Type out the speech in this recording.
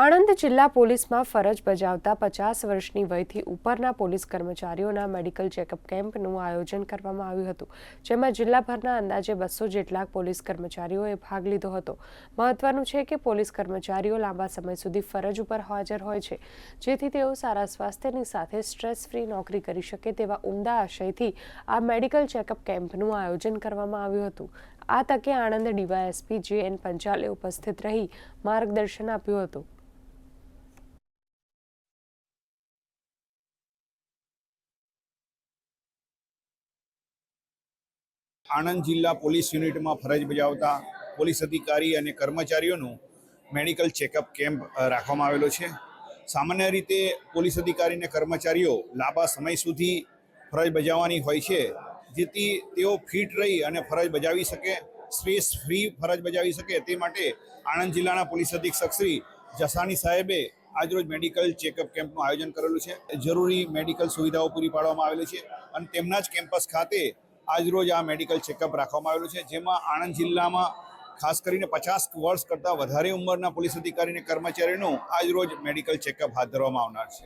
આણંદ જિલ્લા પોલીસમાં ફરજ બજાવતા 50 વર્ષની વયથી ઉપરના પોલીસ કર્મચારીઓના મેડિકલ ચેકઅપ કેમ્પનું આયોજન કરવામાં આવ્યું હતું, જેમાં જિલ્લાભરના અંદાજે 200 જેટલા પોલીસ કર્મચારીઓએ ભાગ લીધો હતો। મહત્વનું છે કે પોલીસ કર્મચારીઓ લાંબા સમય સુધી ફરજ ઉપર હાજર હોય છે, જેથી તેઓ સારા સ્વાસ્થ્યની સાથે સ્ટ્રેસ ફ્રી નોકરી કરી શકે તેવા ઉમદા આશયથી આ મેડિકલ ચેકઅપ કેમ્પનું આયોજન કરવામાં આવ્યું હતું। આ તકે આણંદ ડીવાયએસપી જે.એન. પંચાલે ઉપસ્થિત રહી માર્ગદર્શન આપ્યું હતું। આણંદ જિલ્લા પોલીસ યુનિટમાં ફરજ બજાવતા પોલીસ અધિકારી અને કર્મચારીઓનું મેડિકલ ચેકઅપ કેમ્પ રાખવામાં આવેલો છે। સામાન્ય રીતે પોલીસ અધિકારી અને કર્મચારીઓ લાંબા સમય સુધી ફરજ બજાવવાની હોય છે, જેથી તેઓ ફિટ રહી અને ફરજ બજાવી શકે, સ્ટ્રેસ ફ્રી ફરજ બજાવી શકે તે માટે આણંદ જિલ્લાના પોલીસ અધિક્ષક શ્રી જસાણી સાહેબે આજરોજ મેડિકલ ચેકઅપ કેમ્પનું આયોજન કરેલું છે। જરૂરી મેડિકલ સુવિધાઓ પૂરી પાડવામાં આવેલી છે અને તેમના જ કેમ્પસ ખાતે આજરોજ આ મેડિકલ ચેકઅપ રાખવામાં આવેલું છે, જેમાં આણંદ જિલ્લામાં ખાસ કરીને 50 વર્ષ કરતાં વધારે ઉંમરના પોલીસ અધિકારી અને કર્મચારીઓનું આજરોજ મેડિકલ ચેકઅપ હાથ ધરવામાં આવનાર છે।